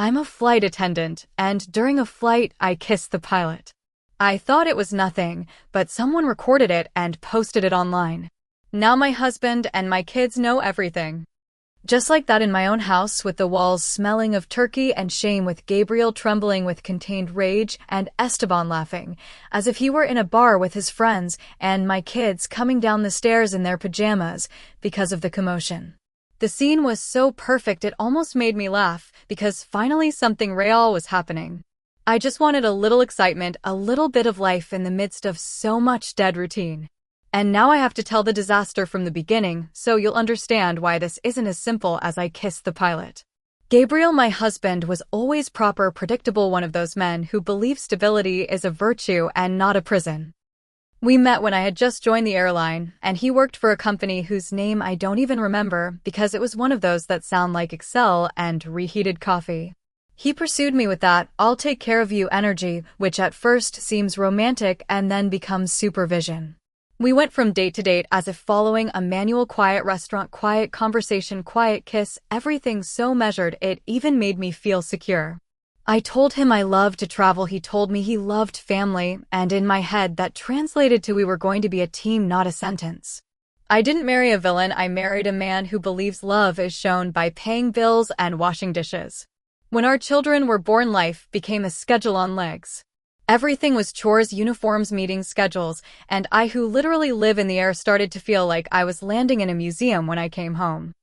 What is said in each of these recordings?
I'm a flight attendant, and during a flight, I kissed the pilot. I thought it was nothing, but someone recorded it and posted it online. Now my husband and my kids know everything. Just like that in my own house, with the walls smelling of turkey and shame, with Gabriel trembling with contained rage and Esteban laughing, as if he were in a bar with his friends, and my kids coming down the stairs in their pajamas because of the commotion. The scene was so perfect it almost made me laugh, because finally something real was happening. I just wanted a little excitement, a little bit of life in the midst of so much dead routine. And now I have to tell the disaster from the beginning, so you'll understand why this isn't as simple as I kissed the pilot. Gabriel, my husband, was always proper, predictable, one of those men who believe stability is a virtue and not a prison. We met when I had just joined the airline, and he worked for a company whose name I don't even remember because it was one of those that sound like Excel and reheated coffee. He pursued me with that "I'll take care of you" energy, which at first seems romantic and then becomes supervision. We went from date to date as if following a manual: quiet restaurant, quiet conversation, quiet kiss, everything so measured it even made me feel secure. I told him I loved to travel, he told me he loved family, and in my head that translated to we were going to be a team, not a sentence. I didn't marry a villain, I married a man who believes love is shown by paying bills and washing dishes. When our children were born, life became a schedule on legs. Everything was chores, uniforms, meetings, schedules, and I, who literally live in the air, started to feel like I was landing in a museum when I came home.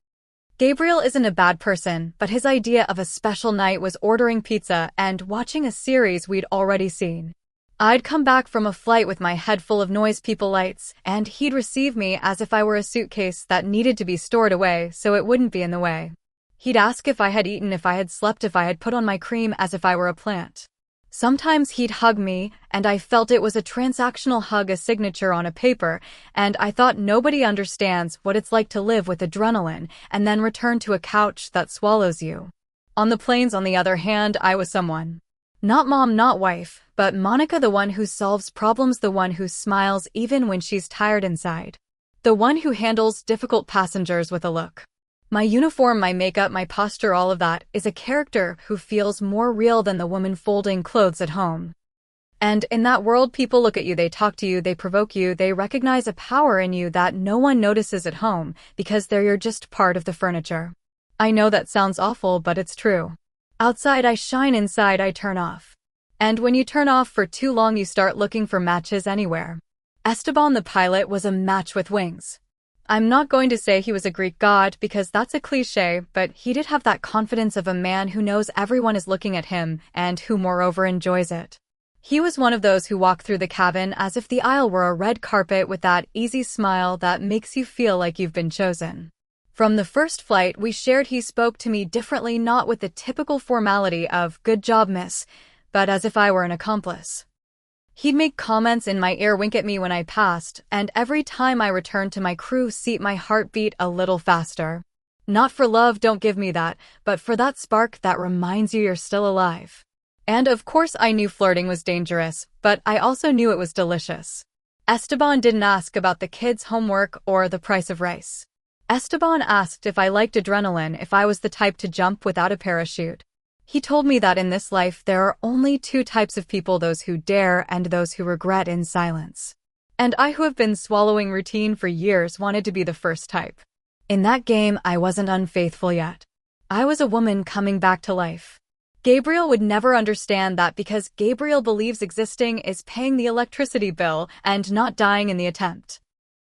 Gabriel isn't a bad person, but his idea of a special night was ordering pizza and watching a series we'd already seen. I'd come back from a flight with my head full of noise, people, lights, and he'd receive me as if I were a suitcase that needed to be stored away so it wouldn't be in the way. He'd ask if I had eaten, if I had slept, if I had put on my cream, as if I were a plant. Sometimes he'd hug me, and I felt it was a transactional hug, a signature on a paper, and I thought nobody understands what it's like to live with adrenaline and then return to a couch that swallows you. On the planes, on the other hand, I was someone. Not mom, not wife, but Monica, the one who solves problems, the one who smiles even when she's tired inside. The one who handles difficult passengers with a look. My uniform, my makeup, my posture, all of that is a character who feels more real than the woman folding clothes at home. And in that world, people look at you, they talk to you, they provoke you, they recognize a power in you that no one notices at home because you're just part of the furniture. I know that sounds awful, but it's true. Outside I shine, inside I turn off. And when you turn off for too long, you start looking for matches anywhere. Esteban the pilot was a match with wings. I'm not going to say he was a Greek god because that's a cliche, but he did have that confidence of a man who knows everyone is looking at him and who moreover enjoys it. He was one of those who walk through the cabin as if the aisle were a red carpet, with that easy smile that makes you feel like you've been chosen. From the first flight we shared, he spoke to me differently, not with the typical formality of "good job, miss," but as if I were an accomplice. He'd make comments in my ear, wink at me when I passed, and every time I returned to my crew seat my heart beat a little faster. Not for love, don't give me that, but for that spark that reminds you you're still alive. And of course I knew flirting was dangerous, but I also knew it was delicious. Esteban didn't ask about the kids' homework or the price of rice. Esteban asked if I liked adrenaline, if I was the type to jump without a parachute. He told me that in this life there are only two types of people, those who dare and those who regret in silence. And I, who have been swallowing routine for years, wanted to be the first type. In that game, I wasn't unfaithful yet. I was a woman coming back to life. Gabriel would never understand that because Gabriel believes existing is paying the electricity bill and not dying in the attempt.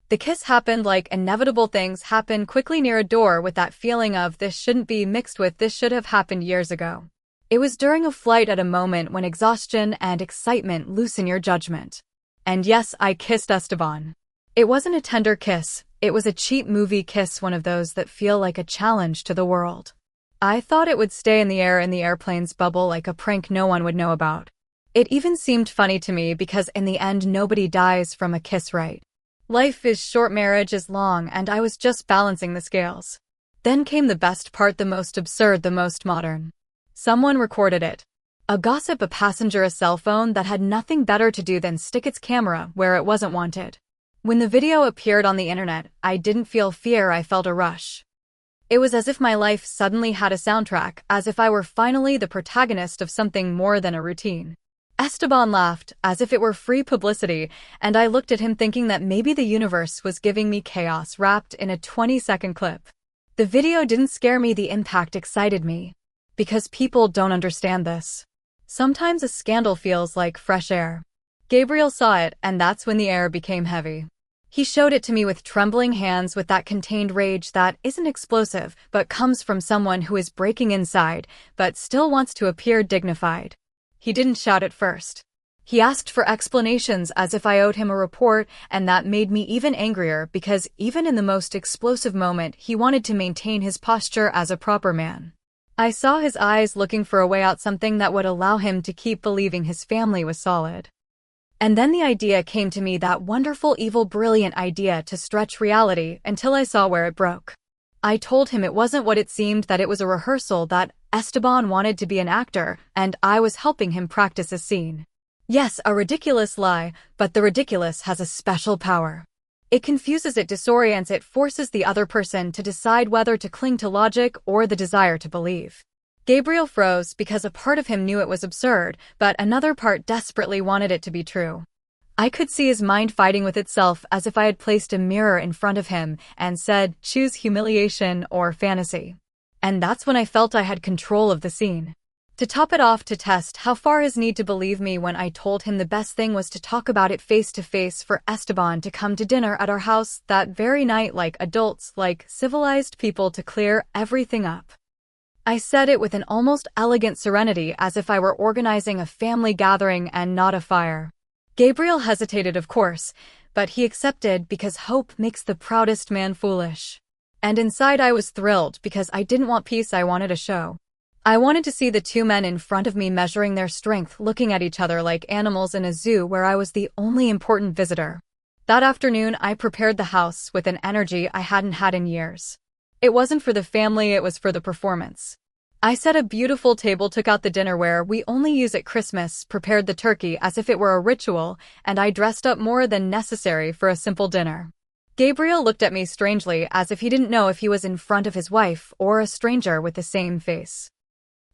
The kiss happened like inevitable things happen quickly near a door, with that feeling of "this shouldn't be" mixed with "this should have happened years ago." It was during a flight, at a moment when exhaustion and excitement loosen your judgment. And yes, I kissed Esteban. It wasn't a tender kiss, it was a cheap movie kiss, one of those that feel like a challenge to the world. I thought it would stay in the air, in the airplane's bubble, like a prank no one would know about. It even seemed funny to me because in the end nobody dies from a kiss, right? Life is short, marriage is long, and I was just balancing the scales. Then came the best part, the most absurd, the most modern. Someone recorded it. A gossip, a passenger, a cell phone that had nothing better to do than stick its camera where it wasn't wanted. When the video appeared on the internet, I didn't feel fear, I felt a rush. It was as if my life suddenly had a soundtrack, as if I were finally the protagonist of something more than a routine. Esteban laughed, as if it were free publicity, and I looked at him thinking that maybe the universe was giving me chaos wrapped in a 20-second clip. The video didn't scare me, the impact excited me. Because people don't understand this. Sometimes a scandal feels like fresh air. Gabriel saw it, and that's when the air became heavy. He showed it to me with trembling hands, with that contained rage that isn't explosive, but comes from someone who is breaking inside, but still wants to appear dignified. He didn't shout at first. He asked for explanations as if I owed him a report, and that made me even angrier because even in the most explosive moment, he wanted to maintain his posture as a proper man. I saw his eyes looking for a way out, something that would allow him to keep believing his family was solid. And then the idea came to me, that wonderful, evil, brilliant idea to stretch reality until I saw where it broke. I told him it wasn't what it seemed, that it was a rehearsal, that Esteban wanted to be an actor, and I was helping him practice a scene. Yes, a ridiculous lie, but the ridiculous has a special power. It confuses, it disorients, it forces the other person to decide whether to cling to logic or the desire to believe. Gabriel froze because a part of him knew it was absurd, but another part desperately wanted it to be true. I could see his mind fighting with itself, as if I had placed a mirror in front of him and said, choose humiliation or fantasy. And that's when I felt I had control of the scene. To top it off, to test how far his need to believe me, when I told him the best thing was to talk about it face to face, for Esteban to come to dinner at our house that very night, like adults, like civilized people, to clear everything up. I said it with an almost elegant serenity, as if I were organizing a family gathering and not a fire. Gabriel hesitated, of course, but he accepted, because hope makes the proudest man foolish. And inside I was thrilled, because I didn't want peace, I wanted a show. I wanted to see the two men in front of me measuring their strength, looking at each other like animals in a zoo where I was the only important visitor. That afternoon, I prepared the house with an energy I hadn't had in years. It wasn't for the family, it was for the performance. I set a beautiful table, took out the dinnerware we only use at Christmas, prepared the turkey as if it were a ritual, and I dressed up more than necessary for a simple dinner. Gabriel looked at me strangely, as if he didn't know if he was in front of his wife or a stranger with the same face.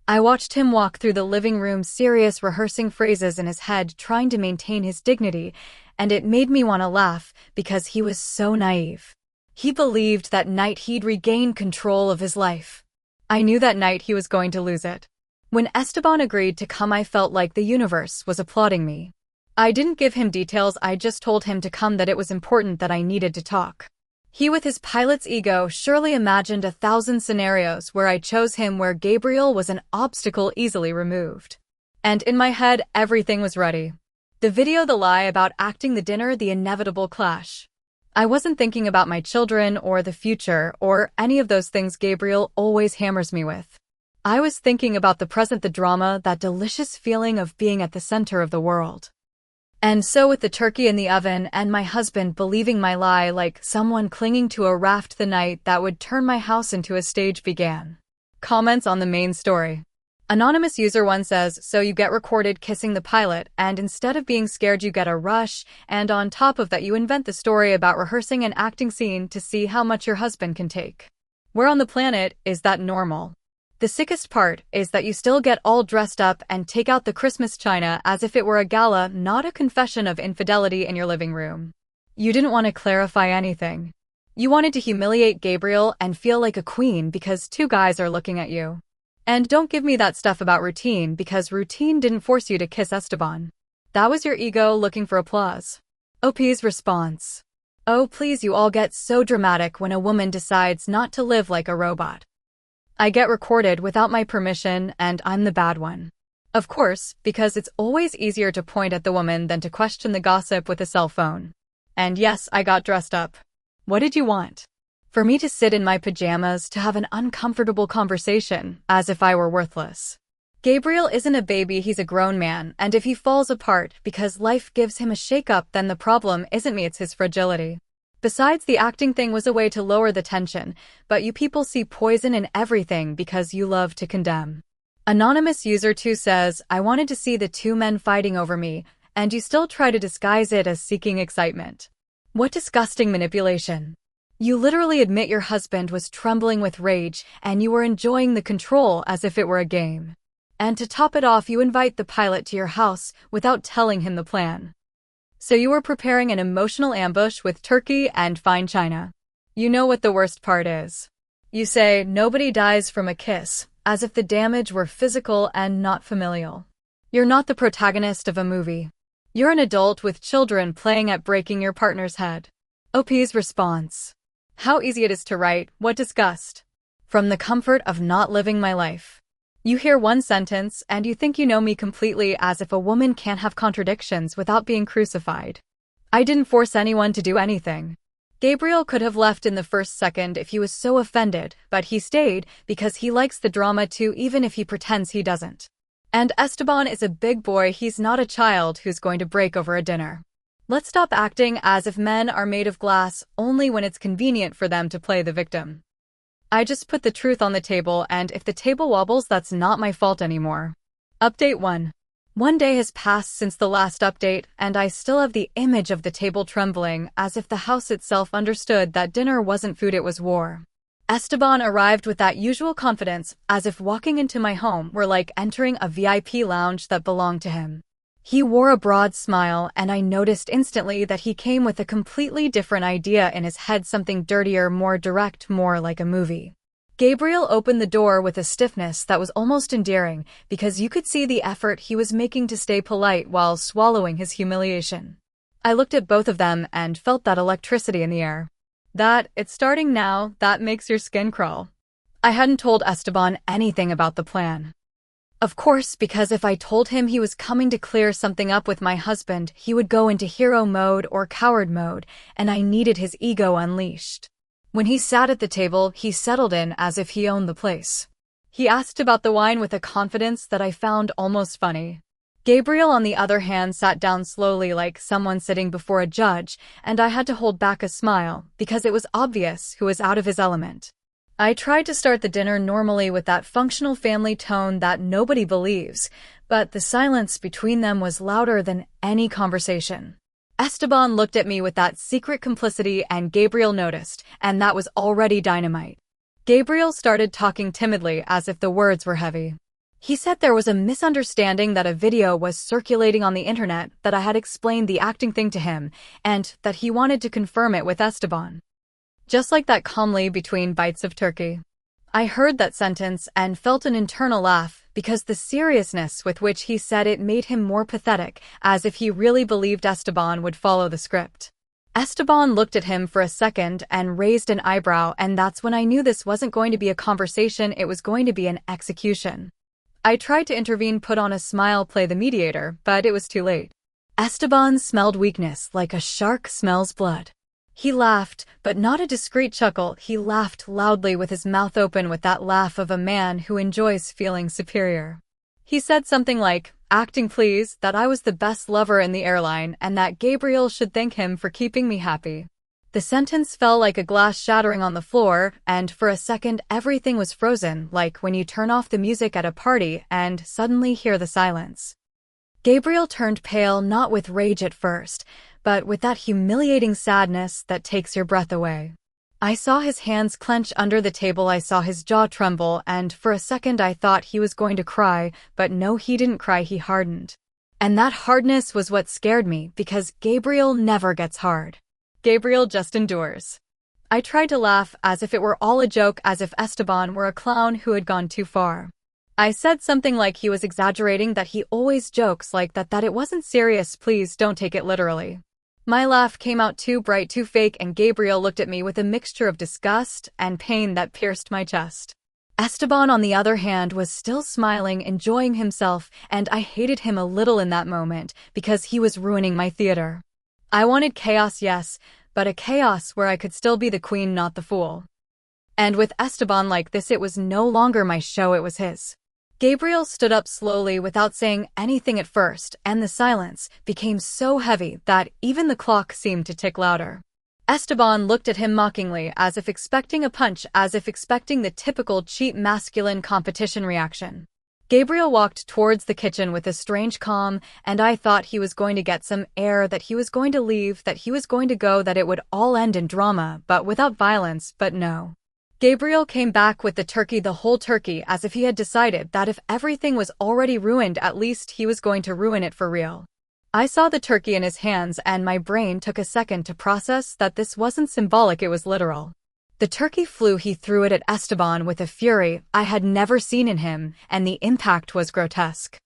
I watched him walk through the living room, serious, rehearsing phrases in his head, trying to maintain his dignity, and it made me want to laugh, because he was so naive. He believed that night he'd regain control of his life. I knew that night he was going to lose it. When Esteban agreed to come, I felt like the universe was applauding me. I didn't give him details, I just told him to come, that it was important, that I needed to talk. He, with his pilot's ego, surely imagined 1,000 scenarios where I chose him, where Gabriel was an obstacle easily removed. And in my head, everything was ready. The video, the lie about acting, the dinner, the inevitable clash. I wasn't thinking about my children or the future or any of those things Gabriel always hammers me with. I was thinking about the present, the drama, that delicious feeling of being at the center of the world. And so, with the turkey in the oven and my husband believing my lie like someone clinging to a raft, the night that would turn my house into a stage began. Comments on the main story. Anonymous user 1 says, so you get recorded kissing the pilot, and instead of being scared you get a rush, and on top of that you invent the story about rehearsing an acting scene to see how much your husband can take. Where on the planet is that normal? The sickest part is that you still get all dressed up and take out the Christmas china as if it were a gala, not a confession of infidelity, in your living room. You didn't want to clarify anything. You wanted to humiliate Gabriel and feel like a queen because 2 guys are looking at you. And don't give me that stuff about routine, because routine didn't force you to kiss Esteban. That was your ego looking for applause. OP's response. Oh please, you all get so dramatic when a woman decides not to live like a robot. I get recorded without my permission, and I'm the bad one. Of course, because it's always easier to point at the woman than to question the gossip with a cell phone. And yes, I got dressed up. What did you want? For me to sit in my pajamas to have an uncomfortable conversation, as if I were worthless. Gabriel isn't a baby, he's a grown man, and if he falls apart because life gives him a shake-up, then the problem isn't me, it's his fragility. Besides, the acting thing was a way to lower the tension, but you people see poison in everything because you love to condemn. Anonymous user 2 says, I wanted to see the 2 men fighting over me, and you still try to disguise it as seeking excitement. What disgusting manipulation. You literally admit your husband was trembling with rage and you were enjoying the control as if it were a game. And to top it off, you invite the pilot to your house without telling him the plan. So you were preparing an emotional ambush with turkey and fine china. You know what the worst part is. You say, "Nobody dies from a kiss," as if the damage were physical and not familial. You're not the protagonist of a movie. You're an adult with children playing at breaking your partner's head. OP's response. How easy it is to write, "What disgust." From the comfort of not living my life. You hear one sentence and you think you know me completely, as if a woman can't have contradictions without being crucified. I didn't force anyone to do anything. Gabriel could have left in the first second if he was so offended, but he stayed because he likes the drama too, even if he pretends he doesn't. And Esteban is a big boy, he's not a child who's going to break over a dinner. Let's stop acting as if men are made of glass only when it's convenient for them to play the victim. I just put the truth on the table, and if the table wobbles, that's not my fault anymore. Update 1. One day has passed since the last update, and I still have the image of the table trembling, as if the house itself understood that dinner wasn't food, it was war. Esteban arrived with that usual confidence, as if walking into my home were like entering a VIP lounge that belonged to him. He wore a broad smile, and I noticed instantly that he came with a completely different idea in his head, something dirtier, more direct, more like a movie. Gabriel opened the door with a stiffness that was almost endearing, because you could see the effort he was making to stay polite while swallowing his humiliation. I looked at both of them and felt that electricity in the air. It's starting now, that makes your skin crawl. I hadn't told Esteban anything about the plan. Of course, because if I told him he was coming to clear something up with my husband, he would go into hero mode or coward mode, and I needed his ego unleashed. When he sat at the table, he settled in as if he owned the place. He asked about the wine with a confidence that I found almost funny. Gabriel, on the other hand, sat down slowly like someone sitting before a judge, and I had to hold back a smile, because it was obvious who was out of his element. I tried to start the dinner normally with that functional family tone that nobody believes, but the silence between them was louder than any conversation. Esteban looked at me with that secret complicity, and Gabriel noticed, and that was already dynamite. Gabriel started talking timidly as if the words were heavy. He said there was a misunderstanding, that a video was circulating on the internet, that I had explained the acting thing to him, and that he wanted to confirm it with Esteban. Just like that, calmly between bites of turkey. I heard that sentence and felt an internal laugh, because the seriousness with which he said it made him more pathetic, as if he really believed Esteban would follow the script. Esteban looked at him for a second and raised an eyebrow, and that's when I knew this wasn't going to be a conversation, it was going to be an execution. I tried to intervene, put on a smile, play the mediator, but it was too late. Esteban smelled weakness like a shark smells blood. He laughed, but not a discreet chuckle. He laughed loudly with his mouth open, with that laugh of a man who enjoys feeling superior. He said something like, "Acting please," that I was the best lover in the airline, and that Gabriel should thank him for keeping me happy. The sentence fell like a glass shattering on the floor, and for a second everything was frozen, like when you turn off the music at a party and suddenly hear the silence. Gabriel turned pale, not with rage at first, but with that humiliating sadness that takes your breath away. I saw his hands clench under the table, I saw his jaw tremble, and for a second I thought he was going to cry, but no, he didn't cry, he hardened. And that hardness was what scared me, because Gabriel never gets hard. Gabriel just endures. I tried to laugh, as if it were all a joke, as if Esteban were a clown who had gone too far. I said something like he was exaggerating, that he always jokes like that it wasn't serious, please don't take it literally. My laugh came out too bright, too fake, and Gabriel looked at me with a mixture of disgust and pain that pierced my chest. Esteban, on the other hand, was still smiling, enjoying himself, and I hated him a little in that moment, because he was ruining my theater. I wanted chaos, yes, but a chaos where I could still be the queen, not the fool. And with Esteban like this, it was no longer my show, it was his. Gabriel stood up slowly without saying anything at first, and the silence became so heavy that even the clock seemed to tick louder. Esteban looked at him mockingly, as if expecting a punch, as if expecting the typical cheap masculine competition reaction. Gabriel walked towards the kitchen with a strange calm, and I thought he was going to get some air, that he was going to leave, that he was going to go, that it would all end in drama, but without violence, but no. Gabriel came back with the turkey, the whole turkey, as if he had decided that if everything was already ruined, at least he was going to ruin it for real. I saw the turkey in his hands, and my brain took a second to process that this wasn't symbolic, it was literal. The turkey flew, he threw it at Esteban with a fury I had never seen in him, and the impact was grotesque.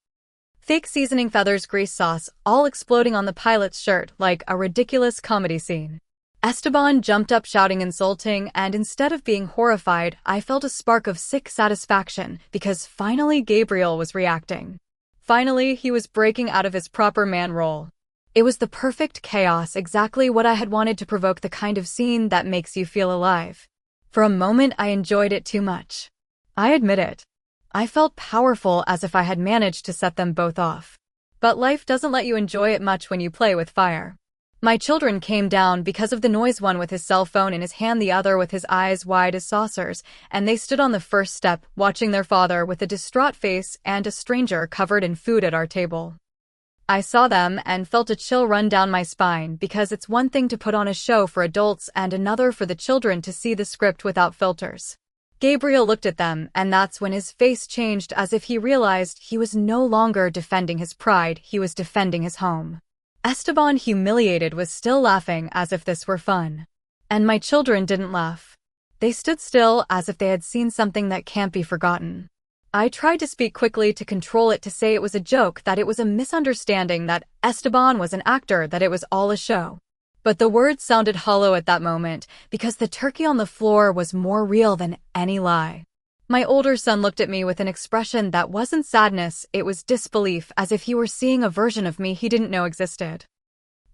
Fake seasoning, feathers, grease, sauce, all exploding on the pilot's shirt like a ridiculous comedy scene. Esteban jumped up shouting, insulting, and instead of being horrified, I felt a spark of sick satisfaction because finally Gabriel was reacting. Finally, he was breaking out of his proper man role. It was the perfect chaos, exactly what I had wanted to provoke, the kind of scene that makes you feel alive. For a moment, I enjoyed it too much. I admit it. I felt powerful, as if I had managed to set them both off. But life doesn't let you enjoy it much when you play with fire. My children came down because of the noise, one with his cell phone in his hand, the other with his eyes wide as saucers, and they stood on the first step, watching their father with a distraught face and a stranger covered in food at our table. I saw them and felt a chill run down my spine, because it's one thing to put on a show for adults and another for the children to see the script without filters. Gabriel looked at them, and that's when his face changed, as if he realized he was no longer defending his pride, he was defending his home. Esteban, humiliated, was still laughing as if this were fun. And my children didn't laugh. They stood still as if they had seen something that can't be forgotten. I tried to speak quickly to control it, to say it was a joke, that it was a misunderstanding, that Esteban was an actor, that it was all a show. But the words sounded hollow at that moment, because the turkey on the floor was more real than any lie. My older son looked at me with an expression that wasn't sadness, it was disbelief, as if he were seeing a version of me he didn't know existed.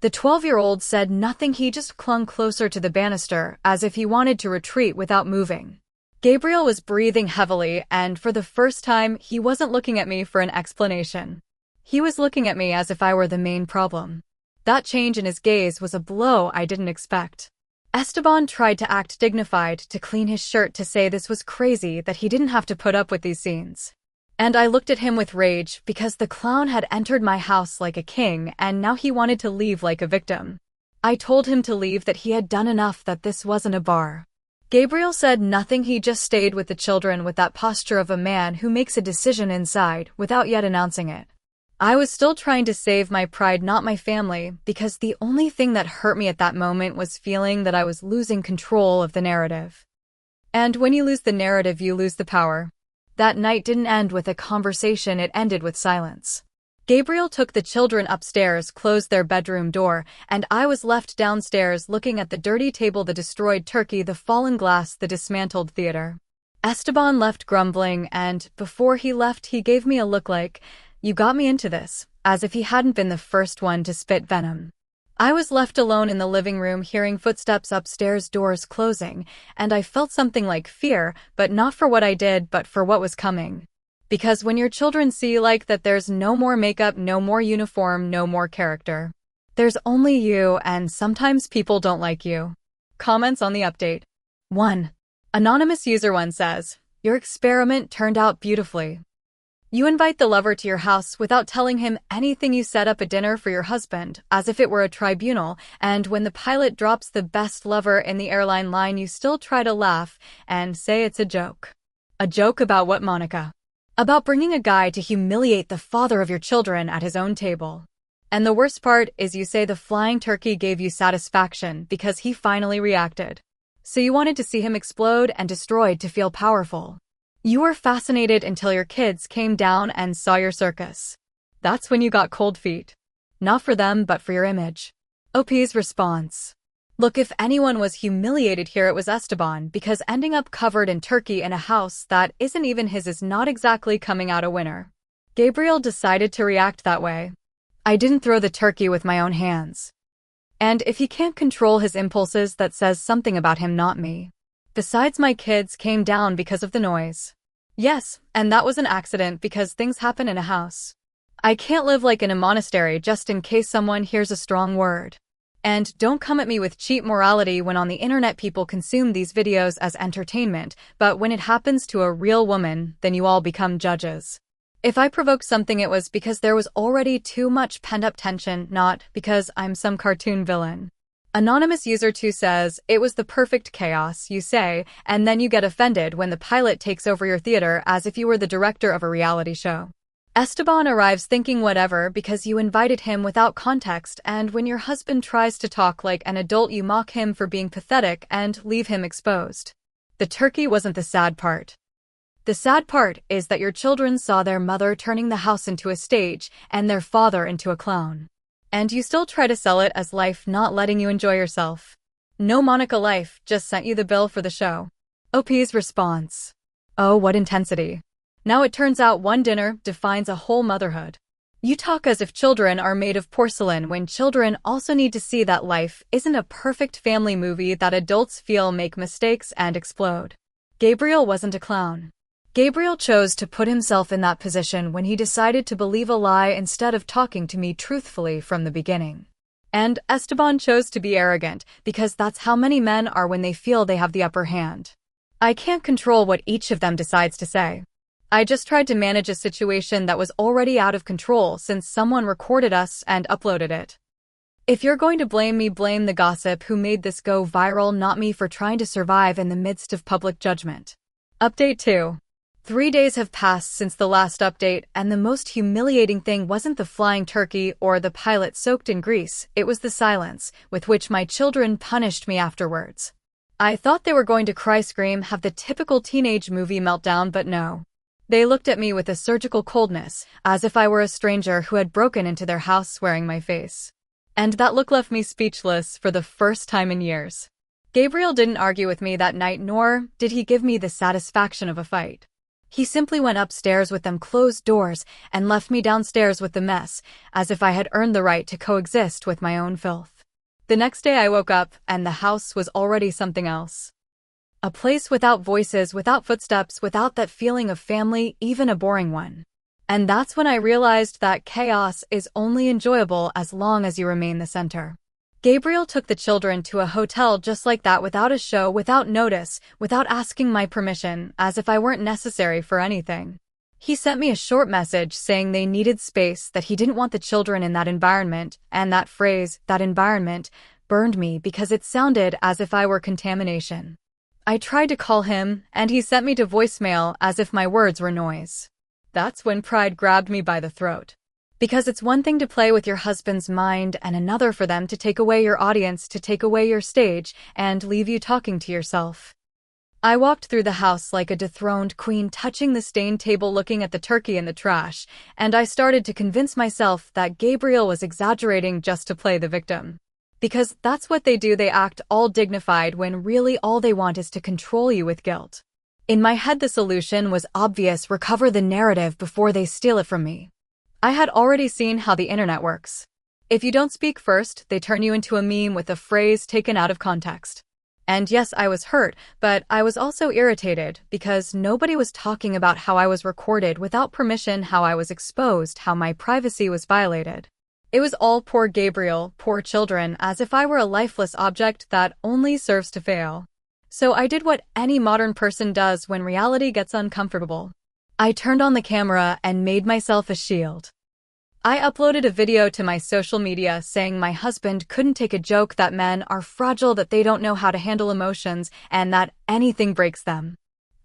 The 12-year-old said nothing, he just clung closer to the banister, as if he wanted to retreat without moving. Gabriel was breathing heavily, and for the first time, he wasn't looking at me for an explanation. He was looking at me as if I were the main problem. That change in his gaze was a blow I didn't expect. Esteban tried to act dignified, to clean his shirt, to say this was crazy, that he didn't have to put up with these scenes. And I looked at him with rage, because the clown had entered my house like a king, and now he wanted to leave like a victim. I told him to leave, that he had done enough, that this wasn't a bar. Gabriel said nothing, he just stayed with the children with that posture of a man who makes a decision inside, without yet announcing it. I was still trying to save my pride, not my family, because the only thing that hurt me at that moment was feeling that I was losing control of the narrative. And when you lose the narrative, you lose the power. That night didn't end with a conversation, it ended with silence. Gabriel took the children upstairs, closed their bedroom door, and I was left downstairs looking at the dirty table, the destroyed turkey, the fallen glass, the dismantled theater. Esteban left grumbling, and before he left he gave me a look like, "You got me into this," as if he hadn't been the first one to spit venom. I was left alone in the living room, hearing footsteps upstairs, doors closing, and I felt something like fear, but not for what I did, but for what was coming. Because when your children see like that, there's no more makeup, no more uniform, no more character. There's only you, and sometimes people don't like you. Comments on the update. 1. Anonymous user 1 says, "Your experiment turned out beautifully. You invite the lover to your house without telling him anything. You set up a dinner for your husband, as if it were a tribunal, and when the pilot drops the best lover in the airline line, you still try to laugh and say it's a joke. A joke about what, Monica? About bringing a guy to humiliate the father of your children at his own table. And the worst part is you say the flying turkey gave you satisfaction because he finally reacted. So you wanted to see him explode and destroyed to feel powerful. You were fascinated until your kids came down and saw your circus. That's when you got cold feet. Not for them, but for your image." OP's response. Look, if anyone was humiliated here, it was Esteban, because ending up covered in turkey in a house that isn't even his is not exactly coming out a winner. Gabriel decided to react that way. I didn't throw the turkey with my own hands. And if he can't control his impulses, that says something about him, not me. Besides, my kids came down because of the noise. Yes, and that was an accident, because things happen in a house. I can't live like in a monastery just in case someone hears a strong word. And don't come at me with cheap morality when on the internet people consume these videos as entertainment, but when it happens to a real woman, then you all become judges. If I provoked something, it was because there was already too much pent-up tension, not because I'm some cartoon villain. Anonymous User 2 says, it was the perfect chaos, you say, and then you get offended when the pilot takes over your theater as if you were the director of a reality show. Esteban arrives thinking whatever because you invited him without context, and when your husband tries to talk like an adult, you mock him for being pathetic and leave him exposed. The turkey wasn't the sad part. The sad part is that your children saw their mother turning the house into a stage and their father into a clown. And you still try to sell it as life not letting you enjoy yourself. No, Monica, life just sent you the bill for the show. OP's response. Oh, what intensity. Now it turns out one dinner defines a whole motherhood. You talk as if children are made of porcelain when children also need to see that life isn't a perfect family movie that adults feel make mistakes and explode. Gabriel wasn't a clown. Gabriel chose to put himself in that position when he decided to believe a lie instead of talking to me truthfully from the beginning. And Esteban chose to be arrogant because that's how many men are when they feel they have the upper hand. I can't control what each of them decides to say. I just tried to manage a situation that was already out of control since someone recorded us and uploaded it. If you're going to blame me, blame the gossip who made this go viral, not me for trying to survive in the midst of public judgment. Update 2. 3 days have passed since the last update, and the most humiliating thing wasn't the flying turkey or the pilot soaked in grease, it was the silence with which my children punished me afterwards. I thought they were going to cry, scream, have the typical teenage movie meltdown, but no. They looked at me with a surgical coldness, as if I were a stranger who had broken into their house swearing my face. And that look left me speechless for the first time in years. Gabriel didn't argue with me that night, nor did he give me the satisfaction of a fight. He simply went upstairs with them closed doors and left me downstairs with the mess, as if I had earned the right to coexist with my own filth. The next day I woke up, and the house was already something else. A place without voices, without footsteps, without that feeling of family, even a boring one. And that's when I realized that chaos is only enjoyable as long as you remain the center. Gabriel took the children to a hotel just like that, without a show, without notice, without asking my permission, as if I weren't necessary for anything. He sent me a short message saying they needed space, that he didn't want the children in that environment, and that phrase, that environment, burned me because it sounded as if I were contamination. I tried to call him, and he sent me to voicemail as if my words were noise. That's when pride grabbed me by the throat. Because it's one thing to play with your husband's mind and another for them to take away your audience, to take away your stage, and leave you talking to yourself. I walked through the house like a dethroned queen, touching the stained table, looking at the turkey in the trash, and I started to convince myself that Gabriel was exaggerating just to play the victim. Because that's what they do, they act all dignified when really all they want is to control you with guilt. In my head the solution was obvious: recover the narrative before they steal it from me. I had already seen how the internet works. If you don't speak first, they turn you into a meme with a phrase taken out of context. And yes, I was hurt, but I was also irritated because nobody was talking about how I was recorded without permission, how I was exposed, how my privacy was violated. It was all poor Gabriel, poor children, as if I were a lifeless object that only serves to fail. So I did what any modern person does when reality gets uncomfortable. I turned on the camera and made myself a shield. I uploaded a video to my social media saying my husband couldn't take a joke, that men are fragile, that they don't know how to handle emotions, and that anything breaks them.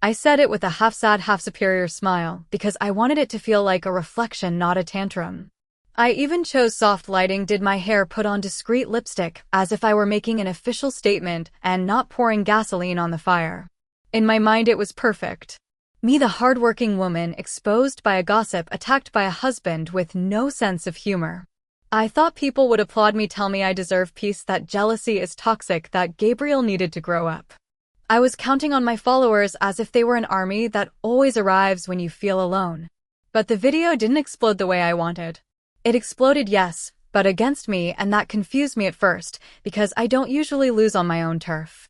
I said it with a half sad, half superior smile because I wanted it to feel like a reflection, not a tantrum. I even chose soft lighting, did my hair, put on discreet lipstick, as if I were making an official statement and not pouring gasoline on the fire. In my mind it was perfect. Me, the hardworking woman, exposed by a gossip, attacked by a husband with no sense of humor. I thought people would applaud me, tell me I deserve peace, that jealousy is toxic, that Gabriel needed to grow up. I was counting on my followers as if they were an army that always arrives when you feel alone. But the video didn't explode the way I wanted. It exploded, yes, but against me, and that confused me at first, because I don't usually lose on my own turf.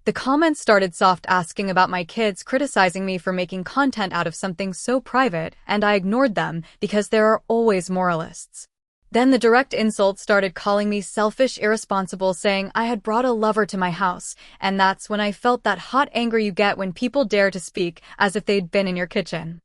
The comments started soft, asking about my kids, criticizing me for making content out of something so private, and I ignored them because there are always moralists. Then the direct insults started, calling me selfish, irresponsible, saying I had brought a lover to my house, and that's when I felt that hot anger you get when people dare to speak as if they'd been in your kitchen.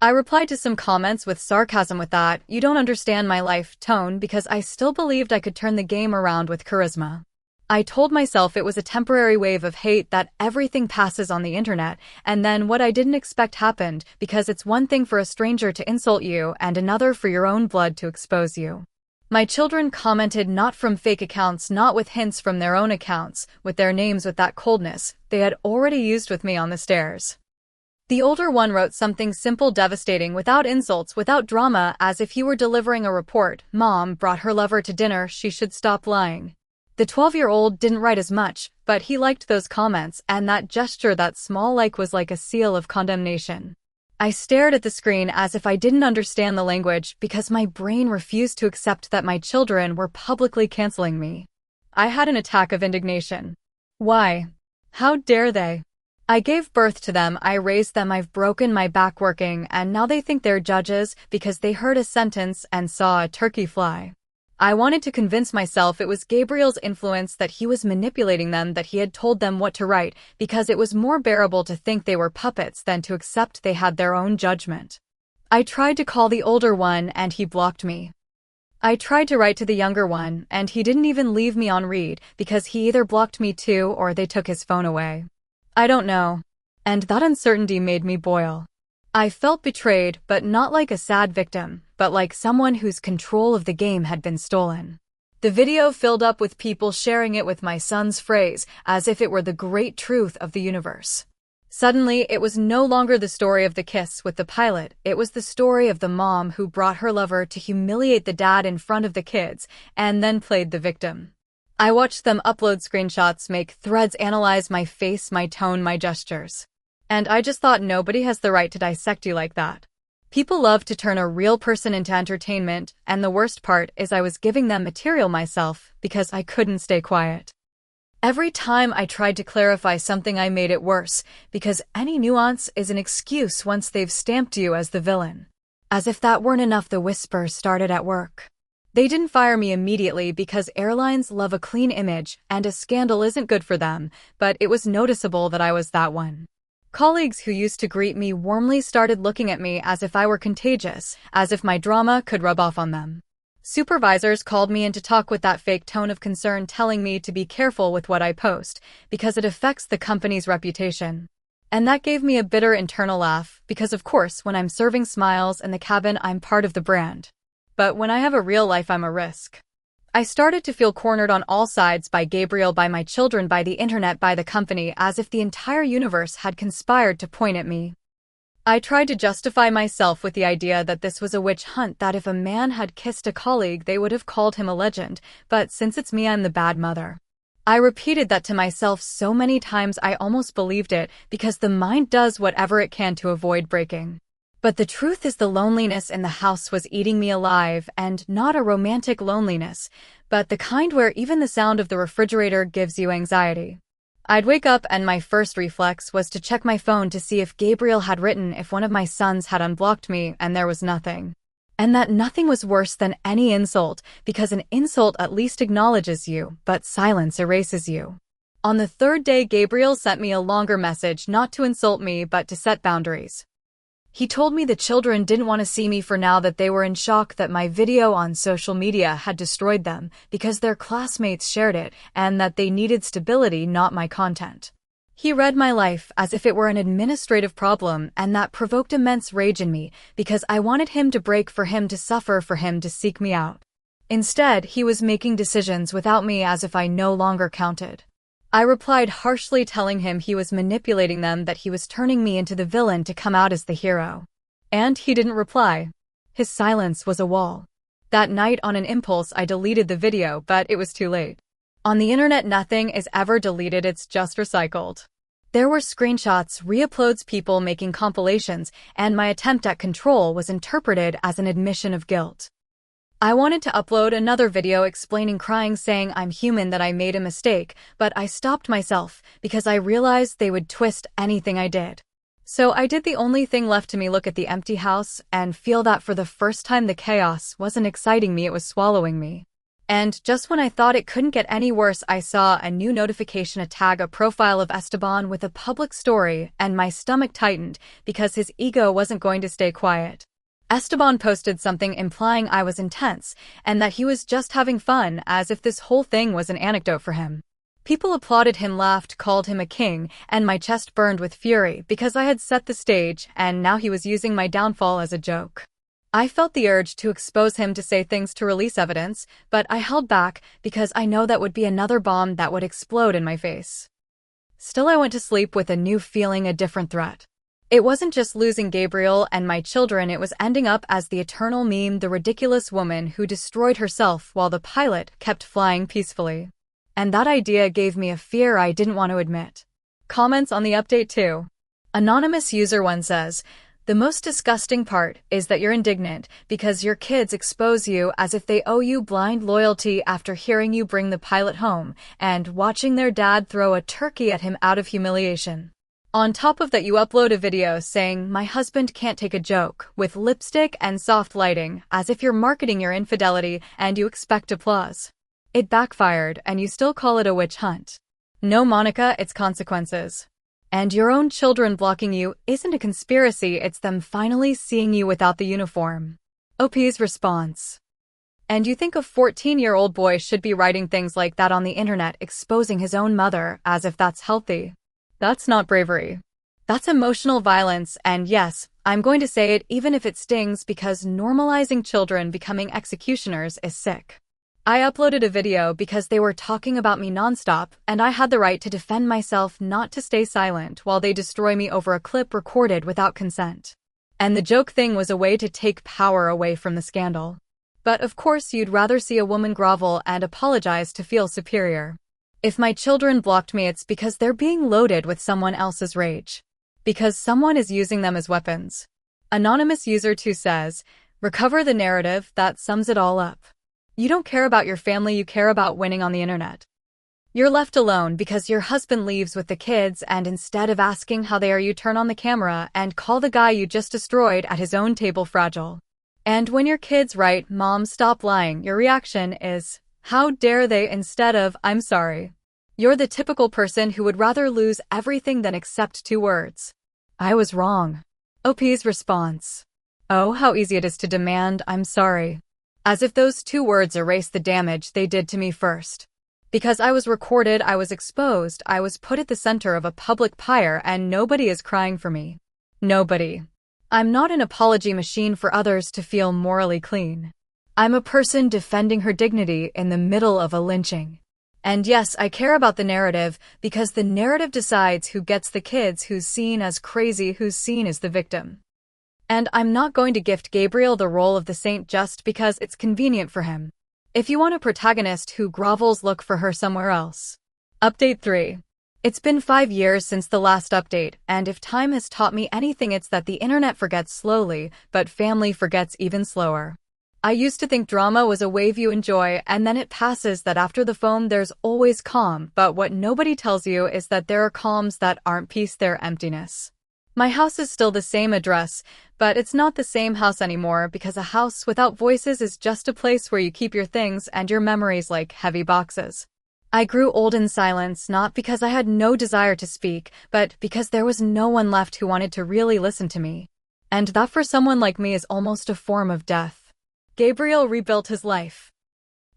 I replied to some comments with sarcasm with that "you don't understand my life" tone because I still believed I could turn the game around with charisma. I told myself it was a temporary wave of hate, that everything passes on the internet, and then what I didn't expect happened, because it's one thing for a stranger to insult you and another for your own blood to expose you. My children commented not from fake accounts, not with hints from their own accounts, with their names, with that coldness they had already used with me on the stairs. The older one wrote something simple, devastating, without insults, without drama, as if he were delivering a report. "Mom brought her lover to dinner, she should stop lying." The 12-year-old didn't write as much, but he liked those comments, and that gesture, that small like, was like a seal of condemnation. I stared at the screen as if I didn't understand the language, because my brain refused to accept that my children were publicly canceling me. I had an attack of indignation. Why? How dare they? I gave birth to them, I raised them, I've broken my back working, and now they think they're judges because they heard a sentence and saw a turkey fly. I wanted to convince myself it was Gabriel's influence, that he was manipulating them, that he had told them what to write, because it was more bearable to think they were puppets than to accept they had their own judgment. I tried to call the older one and he blocked me. I tried to write to the younger one and he didn't even leave me on read, because he either blocked me too or they took his phone away. I don't know. And that uncertainty made me boil. I felt betrayed, but not like a sad victim, but like someone whose control of the game had been stolen. The video filled up with people sharing it with my son's phrase, as if it were the great truth of the universe. Suddenly, it was no longer the story of the kiss with the pilot, it was the story of the mom who brought her lover to humiliate the dad in front of the kids, and then played the victim. I watched them upload screenshots, make threads, analyze my face, my tone, my gestures. And I just thought, nobody has the right to dissect you like that. People love to turn a real person into entertainment, and the worst part is I was giving them material myself because I couldn't stay quiet. Every time I tried to clarify something, I made it worse, because any nuance is an excuse once they've stamped you as the villain. As if that weren't enough, the whisper started at work. They didn't fire me immediately because airlines love a clean image and a scandal isn't good for them, but it was noticeable that I was that one. Colleagues who used to greet me warmly started looking at me as if I were contagious, as if my drama could rub off on them. Supervisors called me in to talk with that fake tone of concern, telling me to be careful with what I post, because it affects the company's reputation. And that gave me a bitter internal laugh, because of course when I'm serving smiles in the cabin I'm part of the brand. But when I have a real life, I'm a risk. I started to feel cornered on all sides, by Gabriel, by my children, by the internet, by the company, as if the entire universe had conspired to point at me. I tried to justify myself with the idea that this was a witch hunt, that if a man had kissed a colleague they would have called him a legend, but since it's me, I'm the bad mother. I repeated that to myself so many times I almost believed it, because the mind does whatever it can to avoid breaking. But the truth is, the loneliness in the house was eating me alive, and not a romantic loneliness, but the kind where even the sound of the refrigerator gives you anxiety. I'd wake up and my first reflex was to check my phone to see if Gabriel had written, if one of my sons had unblocked me, and there was nothing. And that nothing was worse than any insult, because an insult at least acknowledges you, but silence erases you. On the third day, Gabriel sent me a longer message, not to insult me but to set boundaries. He told me the children didn't want to see me for now, that they were in shock that my video on social media had destroyed them because their classmates shared it, and that they needed stability, not my content. He read my life as if it were an administrative problem, and that provoked immense rage in me, because I wanted him to break, for him to suffer, for him to seek me out. Instead, he was making decisions without me, as if I no longer counted. I replied harshly, telling him he was manipulating them, that he was turning me into the villain to come out as the hero. And he didn't reply. His silence was a wall. That night, on an impulse, I deleted the video, but it was too late. On the internet, nothing is ever deleted, it's just recycled. There were screenshots, re-uploads, people making compilations, and my attempt at control was interpreted as an admission of guilt. I wanted to upload another video explaining, crying, saying I'm human, that I made a mistake, but I stopped myself because I realized they would twist anything I did. So I did the only thing left to me: look at the empty house and feel that for the first time the chaos wasn't exciting me, it was swallowing me. And just when I thought it couldn't get any worse, I saw a new notification tag a profile of Esteban with a public story, and my stomach tightened because his ego wasn't going to stay quiet. Esteban posted something implying I was intense and that he was just having fun, as if this whole thing was an anecdote for him. People applauded him, laughed, called him a king, and my chest burned with fury because I had set the stage and now he was using my downfall as a joke. I felt the urge to expose him, to say things, to release evidence, but I held back because I know that would be another bomb that would explode in my face. Still, I went to sleep with a new feeling, a different threat. It wasn't just losing Gabriel and my children, it was ending up as the eternal meme, the ridiculous woman who destroyed herself while the pilot kept flying peacefully. And that idea gave me a fear I didn't want to admit. Comments on the update too. Anonymous user 1 says, "The most disgusting part is that you're indignant because your kids expose you as if they owe you blind loyalty after hearing you bring the pilot home and watching their dad throw a turkey at him out of humiliation. On top of that, you upload a video saying, 'My husband can't take a joke,' with lipstick and soft lighting, as if you're marketing your infidelity and you expect applause. It backfired and you still call it a witch hunt. No, Monica, it's consequences. And your own children blocking you isn't a conspiracy, it's them finally seeing you without the uniform." OP's response. And you think a 14-year-old boy should be writing things like that on the internet, exposing his own mother, as if that's healthy? That's not bravery. That's emotional violence, and yes, I'm going to say it even if it stings, because normalizing children becoming executioners is sick. I uploaded a video because they were talking about me nonstop, and I had the right to defend myself, not to stay silent while they destroy me over a clip recorded without consent. And the joke thing was a way to take power away from the scandal. But of course you'd rather see a woman grovel and apologize to feel superior. If my children blocked me, it's because they're being loaded with someone else's rage. Because someone is using them as weapons. Anonymous user 2 says, "Recover the narrative, that sums it all up. You don't care about your family, you care about winning on the internet. You're left alone because your husband leaves with the kids, and instead of asking how they are, you turn on the camera and call the guy you just destroyed at his own table fragile. And when your kids write, 'Mom, stop lying,' your reaction is, 'How dare they?' instead of, 'I'm sorry.' You're the typical person who would rather lose everything than accept 2 words. 'I was wrong.'" OP's response. "Oh, how easy it is to demand, 'I'm sorry.' As if those 2 words erase the damage they did to me first. Because I was recorded, I was exposed, I was put at the center of a public pyre, and nobody is crying for me. Nobody. I'm not an apology machine for others to feel morally clean. I'm a person defending her dignity in the middle of a lynching. And yes, I care about the narrative, because the narrative decides who gets the kids, who's seen as crazy, who's seen as the victim. And I'm not going to gift Gabriel the role of the saint just because it's convenient for him. If you want a protagonist who grovels, look for her somewhere else." Update 3. It's been 5 years since the last update, and if time has taught me anything, it's that the internet forgets slowly, but family forgets even slower. I used to think drama was a wave you enjoy, and then it passes, that after the foam there's always calm, but what nobody tells you is that there are calms that aren't peace, they're emptiness. My house is still the same address, but it's not the same house anymore, because a house without voices is just a place where you keep your things and your memories like heavy boxes. I grew old in silence, not because I had no desire to speak, but because there was no one left who wanted to really listen to me. And that for someone like me is almost a form of death. Gabriel rebuilt his life.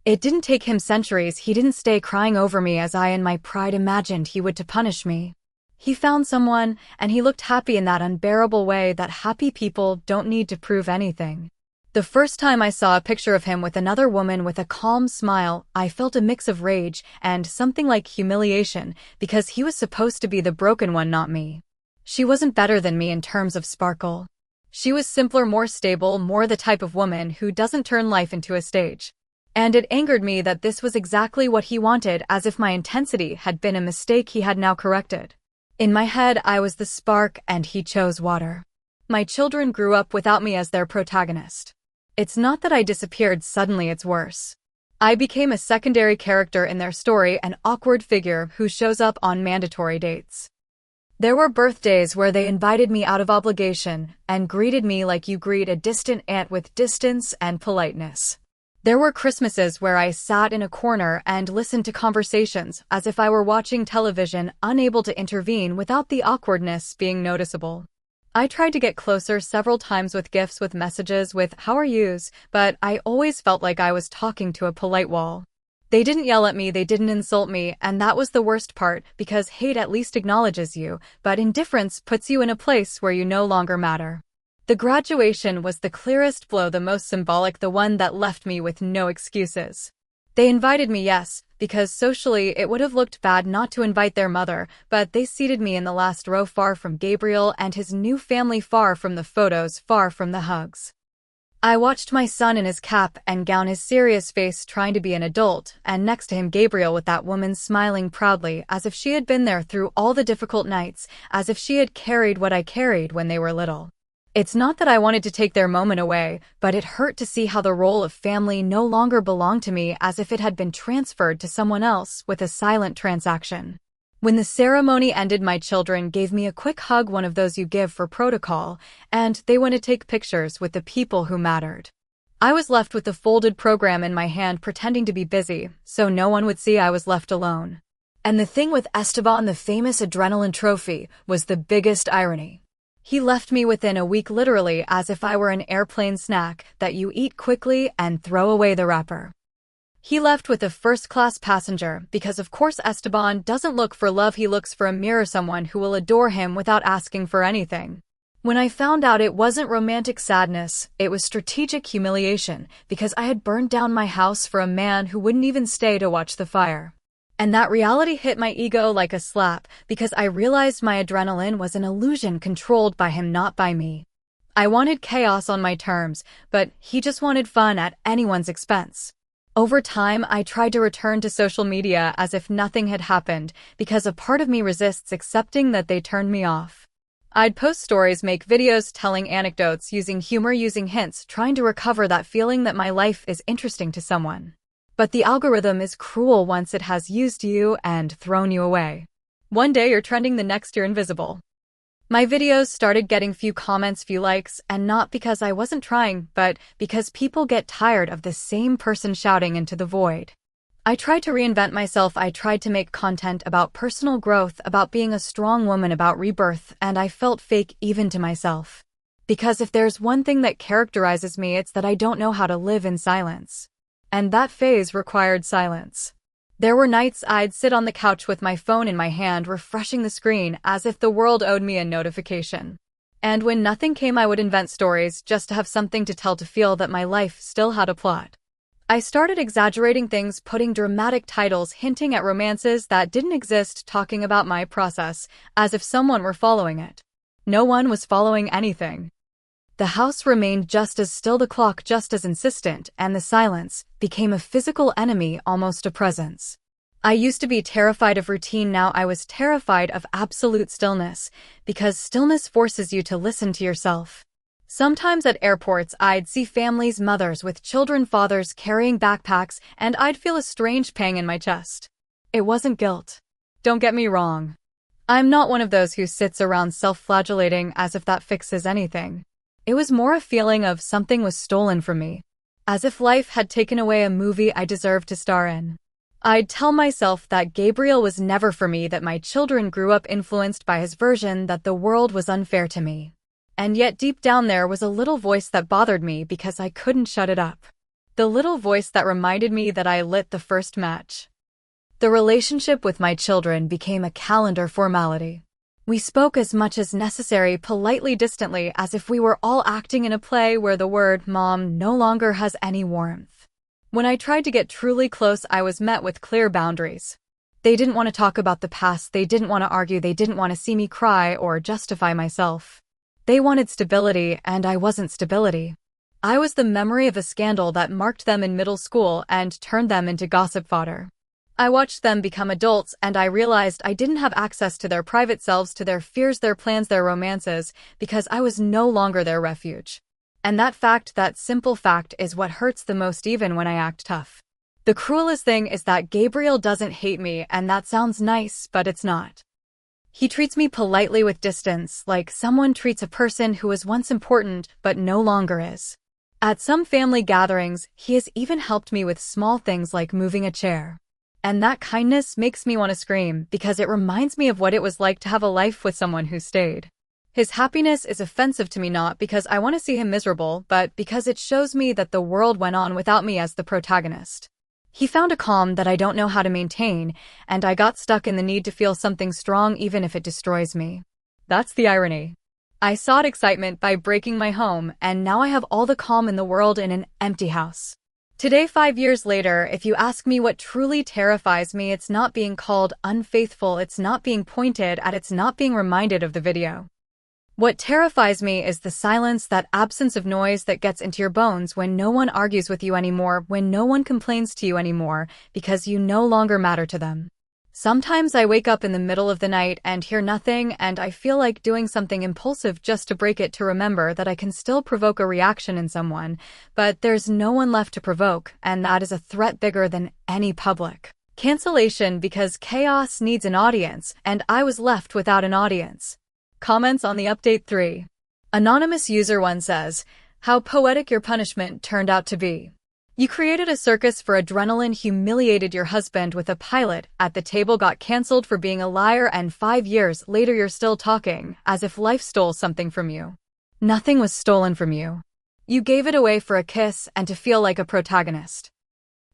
It didn't take him centuries, he didn't stay crying over me as I in my pride imagined he would to punish me. He found someone, and he looked happy in that unbearable way that happy people don't need to prove anything. The first time I saw a picture of him with another woman with a calm smile, I felt a mix of rage and something like humiliation, because he was supposed to be the broken one, not me. She wasn't better than me in terms of sparkle. She was simpler, more stable, more the type of woman who doesn't turn life into a stage. And it angered me that this was exactly what he wanted, as if my intensity had been a mistake he had now corrected. In my head, I was the spark, and he chose water. My children grew up without me as their protagonist. It's not that I disappeared suddenly, it's worse. I became a secondary character in their story, an awkward figure who shows up on mandatory dates. There were birthdays where they invited me out of obligation and greeted me like you greet a distant aunt, with distance and politeness. There were Christmases where I sat in a corner and listened to conversations as if I were watching television, unable to intervene without the awkwardness being noticeable. I tried to get closer several times with gifts, with messages, with "how are yous," but I always felt like I was talking to a polite wall. They didn't yell at me, they didn't insult me, and that was the worst part, because hate at least acknowledges you, but indifference puts you in a place where you no longer matter. The graduation was the clearest blow, the most symbolic, the one that left me with no excuses. They invited me, yes, because socially it would have looked bad not to invite their mother, but they seated me in the last row, far from Gabriel and his new family, far from the photos, far from the hugs. I watched my son in his cap and gown, his serious face trying to be an adult, and next to him Gabriel with that woman smiling proudly as if she had been there through all the difficult nights, as if she had carried what I carried when they were little. It's not that I wanted to take their moment away, but it hurt to see how the role of family no longer belonged to me, as if it had been transferred to someone else with a silent transaction. When the ceremony ended, my children gave me a quick hug, one of those you give for protocol, and they went to take pictures with the people who mattered. I was left with the folded program in my hand, pretending to be busy, so no one would see I was left alone. And the thing with Esteban, the famous adrenaline trophy, was the biggest irony. He left me within a week, literally as if I were an airplane snack that you eat quickly and throw away the wrapper. He left with a first-class passenger because, of course, Esteban doesn't look for love, he looks for a mirror, someone who will adore him without asking for anything. When I found out, it wasn't romantic sadness, it was strategic humiliation, because I had burned down my house for a man who wouldn't even stay to watch the fire. And that reality hit my ego like a slap, because I realized my adrenaline was an illusion controlled by him, not by me. I wanted chaos on my terms, but he just wanted fun at anyone's expense. Over time, I tried to return to social media as if nothing had happened, because a part of me resists accepting that they turned me off. I'd post stories, make videos telling anecdotes, using humor, using hints, trying to recover that feeling that my life is interesting to someone. But the algorithm is cruel once it has used you and thrown you away. One day you're trending, the next you're invisible. My videos started getting few comments, few likes, and not because I wasn't trying, but because people get tired of the same person shouting into the void. I tried to reinvent myself. I tried to make content about personal growth, about being a strong woman, about rebirth, and I felt fake even to myself. Because if there's one thing that characterizes me, it's that I don't know how to live in silence. And that phase required silence. There were nights I'd sit on the couch with my phone in my hand, refreshing the screen as if the world owed me a notification. And when nothing came, I would invent stories just to have something to tell, to feel that my life still had a plot. I started exaggerating things, putting dramatic titles, hinting at romances that didn't exist, talking about my process, as if someone were following it. No one was following anything. The house remained just as still, the clock just as insistent, and the silence became a physical enemy, almost a presence. I used to be terrified of routine, now I was terrified of absolute stillness, because stillness forces you to listen to yourself. Sometimes at airports I'd see families, mothers with children, fathers carrying backpacks, and I'd feel a strange pang in my chest. It wasn't guilt. Don't get me wrong. I'm not one of those who sits around self-flagellating as if that fixes anything. It was more a feeling of something was stolen from me, as if life had taken away a movie I deserved to star in. I'd tell myself that Gabriel was never for me, that my children grew up influenced by his version, that the world was unfair to me. And yet deep down there was a little voice that bothered me because I couldn't shut it up. The little voice that reminded me that I lit the first match. The relationship with my children became a calendar formality. We spoke as much as necessary, politely, distantly, as if we were all acting in a play where the word "mom" no longer has any warmth. When I tried to get truly close, I was met with clear boundaries. They didn't want to talk about the past, they didn't want to argue, they didn't want to see me cry or justify myself. They wanted stability, and I wasn't stability. I was the memory of a scandal that marked them in middle school and turned them into gossip fodder. I watched them become adults, and I realized I didn't have access to their private selves, to their fears, their plans, their romances, because I was no longer their refuge. And that fact, that simple fact, is what hurts the most even when I act tough. The cruelest thing is that Gabriel doesn't hate me, and that sounds nice, but it's not. He treats me politely with distance, like someone treats a person who was once important but no longer is. At some family gatherings, he has even helped me with small things like moving a chair. And that kindness makes me want to scream because it reminds me of what it was like to have a life with someone who stayed. His happiness is offensive to me not because I want to see him miserable, but because it shows me that the world went on without me as the protagonist. He found a calm that I don't know how to maintain, and I got stuck in the need to feel something strong even if it destroys me. That's the irony. I sought excitement by breaking my home, and now I have all the calm in the world in an empty house. Today, 5 years later, if you ask me what truly terrifies me, it's not being called unfaithful, it's not being pointed at, it's not being reminded of the video. What terrifies me is the silence, that absence of noise that gets into your bones when no one argues with you anymore, when no one complains to you anymore, because you no longer matter to them. Sometimes I wake up in the middle of the night and hear nothing, and I feel like doing something impulsive just to break it, to remember that I can still provoke a reaction in someone, but there's no one left to provoke, and that is a threat bigger than any public cancellation, because chaos needs an audience, and I was left without an audience. Comments on the update 3. Anonymous user 1 says, "How poetic your punishment turned out to be. You created a circus for adrenaline, humiliated your husband with a pilot at the table, got cancelled for being a liar, and 5 years later you're still talking, as if life stole something from you. Nothing was stolen from you. You gave it away for a kiss and to feel like a protagonist.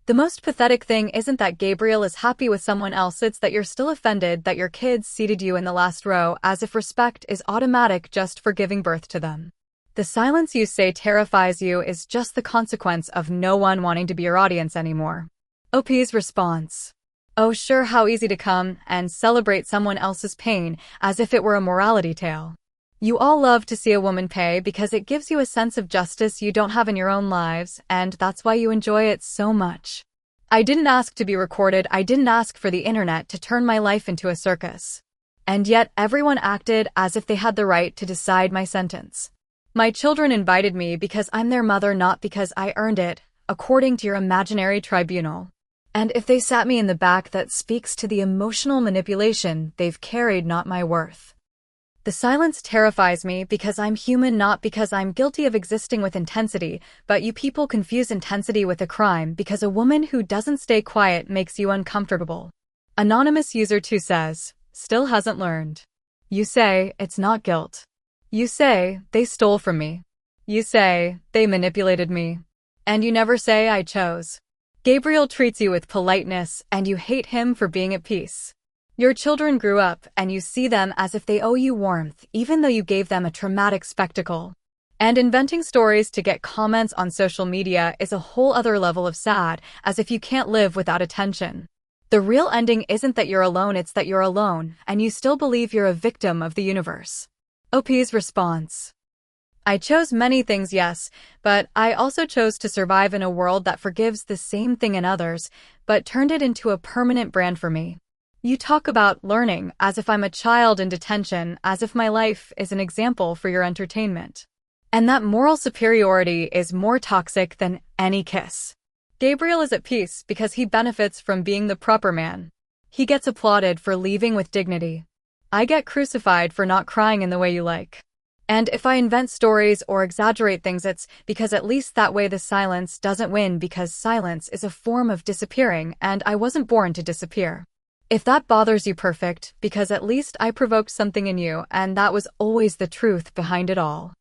The most pathetic thing isn't that Gabriel is happy with someone else, it's that you're still offended that your kids seated you in the last row, as if respect is automatic just for giving birth to them. The silence you say terrifies you is just the consequence of no one wanting to be your audience anymore." OP's response. Oh sure, how easy to come and celebrate someone else's pain as if it were a morality tale. You all love to see a woman pay because it gives you a sense of justice you don't have in your own lives, and that's why you enjoy it so much. I didn't ask to be recorded, I didn't ask for the internet to turn my life into a circus. And yet everyone acted as if they had the right to decide my sentence. My children invited me because I'm their mother, not because I earned it, according to your imaginary tribunal. And if they sat me in the back, that speaks to the emotional manipulation they've carried, not my worth. The silence terrifies me because I'm human, not because I'm guilty of existing with intensity, but you people confuse intensity with a crime because a woman who doesn't stay quiet makes you uncomfortable. Anonymous user 2 says, "Still hasn't learned. You say, it's not guilt. You say, they stole from me. You say, they manipulated me. And you never say I chose. Gabriel treats you with politeness, and you hate him for being at peace. Your children grew up, and you see them as if they owe you warmth, even though you gave them a traumatic spectacle. And inventing stories to get comments on social media is a whole other level of sad, as if you can't live without attention. The real ending isn't that you're alone, it's that you're alone, and you still believe you're a victim of the universe." OP's response. I chose many things, yes, but I also chose to survive in a world that forgives the same thing in others, but turned it into a permanent brand for me. You talk about learning as if I'm a child in detention, as if my life is an example for your entertainment. And that moral superiority is more toxic than any kiss. Gabriel is at peace because he benefits from being the proper man. He gets applauded for leaving with dignity. I get crucified for not crying in the way you like. And if I invent stories or exaggerate things, it's because at least that way the silence doesn't win, because silence is a form of disappearing, and I wasn't born to disappear. If that bothers you, perfect, because at least I provoked something in you, and that was always the truth behind it all.